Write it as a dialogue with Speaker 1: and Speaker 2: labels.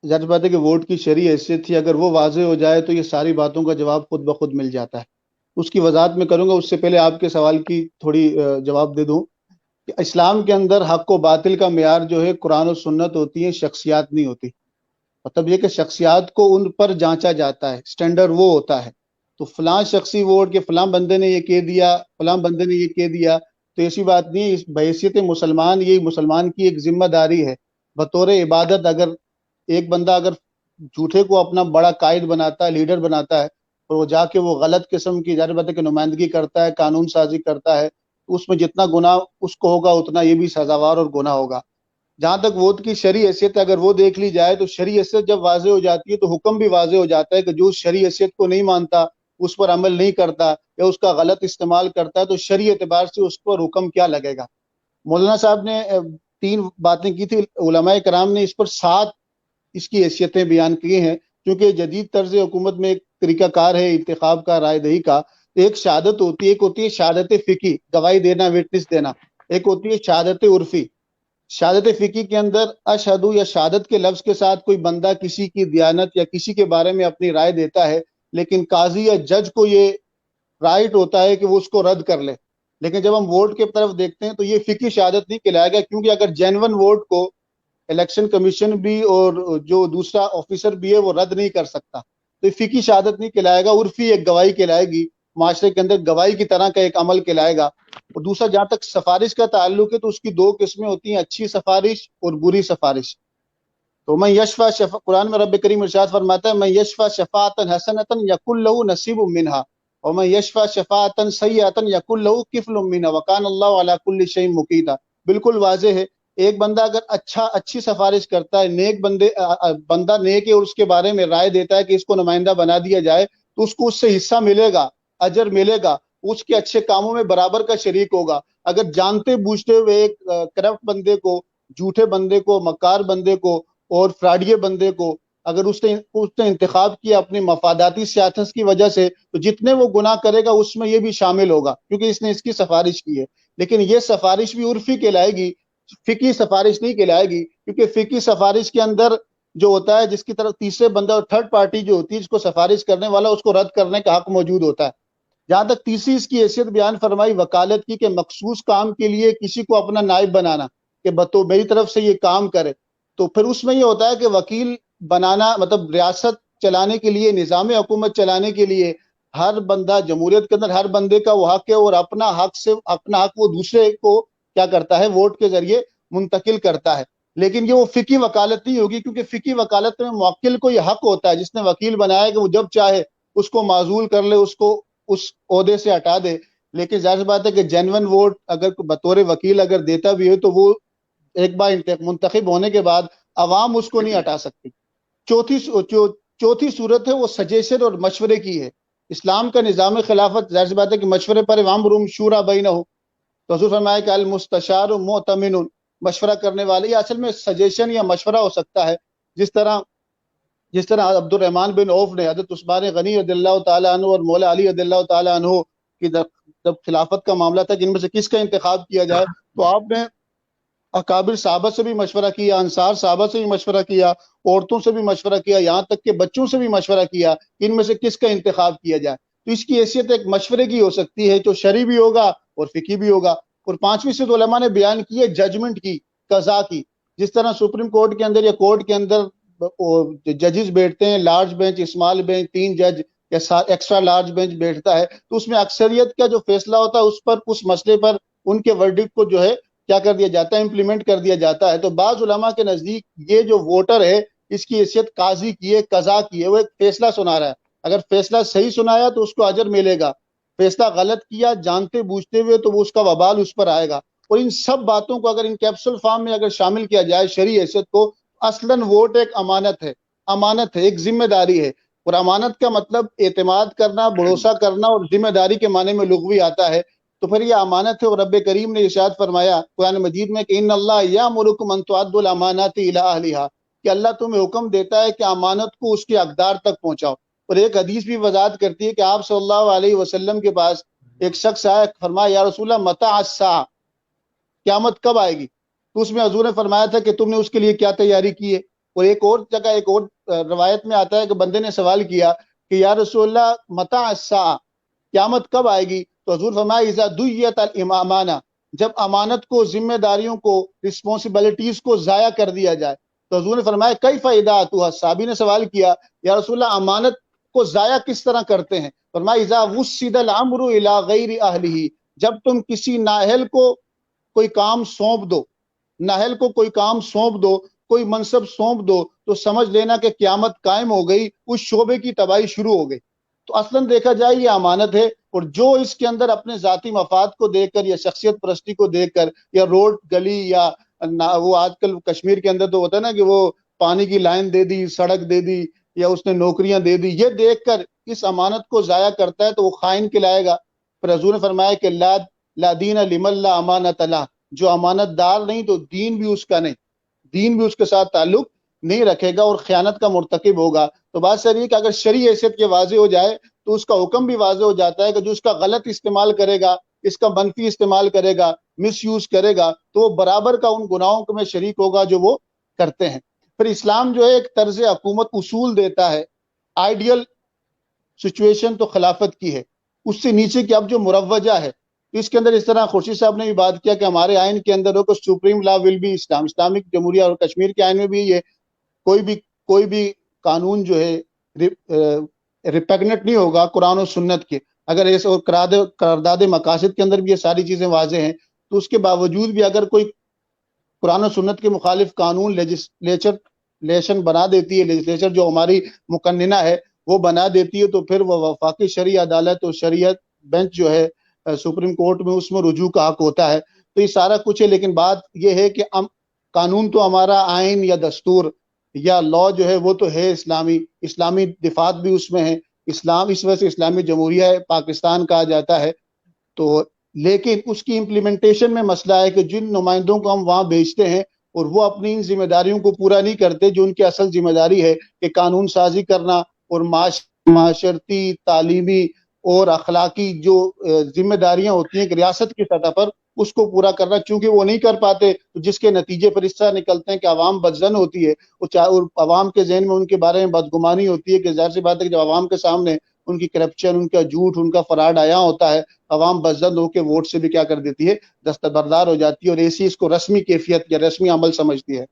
Speaker 1: ظاہر بات ہے کہ ووٹ کی شرعی حیثیت تھی، اگر وہ واضح ہو جائے تو یہ ساری باتوں کا جواب خود بخود مل جاتا ہے۔ اس کی وضاحت میں کروں گا، اس سے پہلے آپ کے سوال کی تھوڑی جواب دے دوں کہ اسلام کے اندر حق و باطل کا معیار جو ہے قرآن و سنت ہوتی ہے، شخصیات نہیں ہوتی۔ مطلب یہ کہ شخصیات کو ان پر جانچا جاتا ہے، سٹینڈرڈ وہ ہوتا ہے۔ تو فلاں شخصی ووٹ کہ فلاں بندے نے یہ کہہ دیا، فلاں بندے نے یہ کہہ دیا، تو ایسی بات نہیں ہے۔ بحیثیت مسلمان یہ مسلمان کی ایک ذمہ داری ہے بطور عبادت۔ اگر ایک بندہ اگر جھوٹے کو اپنا بڑا قائد بناتا ہے، لیڈر بناتا ہے، اور وہ جا کے وہ غلط قسم کی ظاہر بات ہے کہ نمائندگی کرتا ہے، قانون سازی کرتا ہے، تو اس میں جتنا گناہ اس کو ہوگا اتنا یہ بھی سزاوار اور گناہ ہوگا۔ جہاں تک ووٹ کی شرعی حیثیت اگر وہ دیکھ لی جائے تو شرعی حیثیت جب واضح ہو جاتی ہے تو حکم بھی واضح ہو جاتا ہے کہ جو شرعی حیثیت کو نہیں مانتا، اس پر عمل نہیں کرتا یا اس کا غلط استعمال کرتا ہے، تو شرعی اعتبار سے اس پر حکم کیا لگے گا۔ مولانا صاحب نے 3 باتیں کی تھی، علماء کرام نے اس پر 7 اس کی حیثیتیں بیان کی ہیں، کیونکہ جدید طرز حکومت میں ایک طریقہ کار ہے انتخاب کا، رائے دہی کا۔ ایک شہادت ہوتی ہے، ایک ہوتی ہے شہادت فقہی، گواہی دینا، وٹنس دینا۔ ایک ہوتی ہے شہادت عرفی۔ شہادت فقہی کے اندر اشہدو یا شہادت کے لفظ کے ساتھ کوئی بندہ کسی کی دیانت یا کسی کے بارے میں اپنی رائے دیتا ہے، لیکن قاضی یا جج کو یہ رائٹ ہوتا ہے کہ وہ اس کو رد کر لے۔ لیکن جب ہم ووٹ کی طرف دیکھتے ہیں تو یہ فقہی شہادت نہیں کہلائے گا، کیونکہ اگر جینون ووٹ کو الیکشن کمیشن بھی اور جو دوسرا آفیسر بھی ہے وہ رد نہیں کر سکتا، تو یہ فقہی شہادت نہیں کہلائے گا، عرفی ایک گواہی کہلائے گی، معاشرے کے اندر گواہی کی طرح کا ایک عمل کہلائے گا۔ اور دوسرا جہاں تک سفارش کا تعلق ہے تو اس کی 2 قسمیں ہوتی ہیں، اچھی سفارش اور بری سفارش۔ تو میں یشفع قرآن میں رب کریم ارشاد فرماتا ہے، میں یشفع شفاعتا حسنتا یکن لہ نصیب منہا ومن یشفع شفاعتا سیئتا یکن لہ کفل منہا وکان اللہ علی کل شیء مقیتا۔ بالکل واضح ہے، ایک بندہ اگر اچھی سفارش کرتا ہے، نیک بندہ نیک ہے اور اس کے بارے میں رائے دیتا ہے کہ اس کو نمائندہ بنا دیا جائے، تو اس کو اس سے حصہ ملے گا، اجر ملے گا، اس کے اچھے کاموں میں برابر کا شریک ہوگا۔ اگر جانتے بوجھتے ہوئے ایک کرپٹ بندے کو، جھوٹے بندے کو، مکار بندے کو اور فراڈیے بندے کو اگر اس نے انتخاب کیا اپنی مفاداتی سیاست کی وجہ سے، تو جتنے وہ گناہ کرے گا اس میں یہ بھی شامل ہوگا، کیونکہ اس نے اس کی سفارش کی ہے۔ لیکن یہ سفارش بھی عرفی کہلائے گی، فقہی سفارش نہیں کہلائے گی، کیونکہ فقہی سفارش کے اندر جو ہوتا ہے جس کی طرف تیسرے بندہ اور تھرڈ پارٹی جو ہوتی ہے جس کو سفارش کرنے والا، اس کو رد کرنے کا حق موجود ہوتا ہے۔ جہاں تک تیسری اس کی حیثیت بیان فرمائی وکالت کی، کہ مخصوص کام کے لیے کسی کو اپنا نائب بنانا کہ میری طرف سے یہ کام کرے، تو پھر اس میں یہ ہوتا ہے کہ وکیل بنانا مطلب ریاست چلانے کے لیے، نظام حکومت چلانے کے لیے ہر بندہ، جمہوریت کے اندر ہر بندے کا وہ حق ہے، اور اپنا حق وہ دوسرے کو کیا کرتا ہے، ووٹ کے ذریعے منتقل کرتا ہے۔ لیکن یہ وہ فقہی وکالت نہیں ہوگی، کیونکہ فقہی وکالت میں موکل کو یہ حق ہوتا ہے، جس نے وکیل بنایا، کہ وہ جب چاہے اس کو معزول کر لے، اس کو اس عہدے سے ہٹا دے۔ لیکن ظاہر سی بات ہے کہ جینون ووٹ اگر بطور وکیل اگر دیتا بھی ہے تو وہ ایک بار منتخب ہونے کے بعد عوام اس کو نہیں ہٹا سکتی۔ چوتھی صورت ہے وہ سجیشن اور مشورے کی ہے۔ اسلام کا نظام خلافت ظاہر سی بات ہے کہ مشورے پر وامرهم شورا بینہم، تو حضور فرمایا کہ المستشار مؤتمن، مشورہ کرنے والے، یہ اصل میں سجیشن یا مشورہ ہو سکتا ہے۔ جس طرح عبد الرحمن بن عوف نے حضرت عثمان غنی رضی اللہ تعالیٰ عنہ اور مولا علی رضی اللہ تعالیٰ عنہ کی جب خلافت کا معاملہ تھا کہ ان میں سے کس کا انتخاب کیا جائے، تو آپ نے اکابر صحابہ سے بھی مشورہ کیا، انصار صحابہ سے بھی مشورہ کیا، عورتوں سے بھی مشورہ کیا، یہاں تک کہ بچوں سے بھی مشورہ کیا کہ ان میں سے کس کا انتخاب کیا جائے۔ تو اس کی حیثیت ایک مشورے کی ہو سکتی ہے، جو شرعی بھی ہوگا اور فقہی بھی ہوگا۔ اور 5ویں صورت علماء نے بیان کی ہے ججمنٹ کی، قضا کی۔ جس طرح سپریم کورٹ کے اندر یا کورٹ کے اندر ججز بیٹھتے ہیں، لارج بینچ، اسمال بینچ، 3 جج یا ایکسٹرا لارج بینچ بیٹھتا ہے، تو اس میں اکثریت کا جو فیصلہ ہوتا ہے اس مسئلے پر ان کے ورڈکٹ کو جو ہے کیا کر دیا جاتا ہے، امپلیمنٹ کر دیا جاتا ہے۔ تو بعض علماء کے نزدیک یہ جو ووٹر ہے اس کی حیثیت قاضی کی ہے، قضا کی ہے، وہ ایک فیصلہ سنا رہا ہے۔ اگر فیصلہ صحیح سنایا تو اس کو اجر ملے گا، فیصلہ غلط کیا جانتے بوجھتے ہوئے تو وہ اس کا وبال اس پر آئے گا۔ اور ان سب باتوں کو اگر ان کیپسول فارم میں اگر شامل کیا جائے شرعی حیثیت کو، اصلاً ووٹ ایک امانت ہے، ایک ذمہ داری ہے۔ اور امانت کا مطلب اعتماد کرنا، بھروسہ کرنا، اور ذمہ داری کے معنی میں لغوی آتا ہے۔ تو پھر یہ امانت ہے، اور رب کریم نے ارشاد فرمایا قرآن مجید میں کہ ان اللہ یامرکم ان تؤدوا الامانات الی اہلھا، کہ اللہ تمہیں حکم دیتا ہے کہ امانت کو اس کے حقدار تک پہنچاؤ۔ اور ایک حدیث بھی وضاحت کرتی ہے کہ آپ صلی اللہ علیہ وسلم کے پاس ایک شخص آیا، فرمایا یا رسول اللہ متى الساعہ، قیامت کب آئے گی؟ تو اس میں حضور نے فرمایا تھا کہ تم نے اس کے لیے کیا تیاری کی ہے؟ اور ایک اور جگہ ایک اور روایت میں آتا ہے کہ بندے نے سوال کیا کہ یا رسول اللہ متى الساعہ، قیامت کب آئے گی؟ تو حضور فرمایا اذا دیت الامانہ، جب امانت کو، ذمہ داریوں کو، رسپانسبلٹیز کو ضائع کر دیا جائے۔ تو حضور نے فرمایا کیف اذاعتها، صحابی نے سوال کیا یا رسول اللہ امانت کو ضائع کس طرح کرتے ہیں؟ فرمایا اذا وسد الامر الى غیر اہلہ، جب تم کسی نااہل کو کوئی کام سونپ دو، نااہل کو کوئی کام سونپ دو، کوئی منصب سونپ دو، تو سمجھ لینا کہ قیامت قائم ہو گئی، اس شعبے کی تباہی شروع ہو گئی۔ تو اصلاً دیکھا جائے یہ امانت ہے، اور جو اس کے اندر اپنے ذاتی مفاد کو دیکھ کر یا شخصیت پرستی کو دیکھ کر یا روڈ گلی یا وہ آج کل کشمیر کے اندر تو ہوتا ہے نا کہ وہ پانی کی لائن دے دی، سڑک دے دی، یا اس نے نوکریاں دے دی، یہ دیکھ کر اس امانت کو ضائع کرتا ہے تو وہ خائن کہلائے گا۔ پھر حضور نے فرمایا کہ لا دین لمن لا امانت له، جو امانت دار نہیں تو دین بھی اس کا نہیں، دین بھی اس کے ساتھ تعلق نہیں رکھے گا اور خیانت کا مرتکب ہوگا۔ تو بات سر یہ کہ اگر شرعی حیثیت کے واضح ہو جائے تو اس کا حکم بھی واضح ہو جاتا ہے کہ جو اس کا غلط استعمال کرے گا، اس کا منفی استعمال کرے گا، مس یوز کرے گا، تو وہ برابر کا ان گناہوں میں شریک ہوگا جو وہ کرتے ہیں۔ پھر اسلام جو ہے ایک طرز حکومت اصول دیتا ہے، آئیڈیل سچویشن تو خلافت کی ہے، اس سے نیچے کی اب جو مروجہ ہے اس کے اندر اس طرح خورشید صاحب نے بھی بات کیا کہ ہمارے آئین کے اندر ہو کہ سپریم لا ول بھی اسلام، اسلامک جمہوریہ اور کشمیر کے آئین میں بھی یہ کوئی بھی قانون جو ہے ریپیگنٹ نہیں ہوگا قرآن و سنت کے، اگر ایسے اور قرارداد مقاصد کے اندر بھی یہ ساری چیزیں واضح ہیں، تو اس کے باوجود بھی اگر کوئی قرآن و سنت کے مخالف قانون لیجسلیشن بنا دیتی ہے، لیجسلیچر جو ہماری مقننہ ہے وہ بنا دیتی ہے، تو پھر وہ وفاقی شرعی عدالت اور شریعت بینچ جو ہے سپریم کورٹ میں اس میں رجوع کا حق ہوتا ہے۔ تو یہ سارا کچھ ہے، لیکن بات یہ ہے کہ قانون تو ہمارا آئین یا دستور یا لا جو ہے وہ تو ہے اسلامی دفات بھی اس میں ہے، اسلام اس وجہ سے اسلامی جمہوریہ پاکستان کہا جاتا ہے۔ تو لیکن اس کی امپلیمنٹیشن میں مسئلہ ہے کہ جن نمائندوں کو ہم وہاں بھیجتے ہیں اور وہ اپنی ان ذمہ داریوں کو پورا نہیں کرتے جو ان کی اصل ذمہ داری ہے کہ قانون سازی کرنا اور معاشرتی، تعلیمی اور اخلاقی جو ذمہ داریاں ہوتی ہیں کہ ریاست کی سطح پر اس کو پورا کرنا، چونکہ وہ نہیں کر پاتے تو جس کے نتیجے پر اس طرح نکلتے ہیں کہ عوام بدظن ہوتی ہے، اور عوام کے ذہن میں ان کے بارے میں بدگمانی ہوتی ہے کہ ظاہر سی بات ہے کہ جب عوام کے سامنے ان کی کرپشن، ان کا جھوٹ، ان کا فراڈ آیا ہوتا ہے، عوام بدظن ہو کے ووٹ سے بھی کیا کر دیتی ہے، دستبردار ہو جاتی ہے، اور ایسی اس کو رسمی کیفیت یا رسمی عمل سمجھتی ہے۔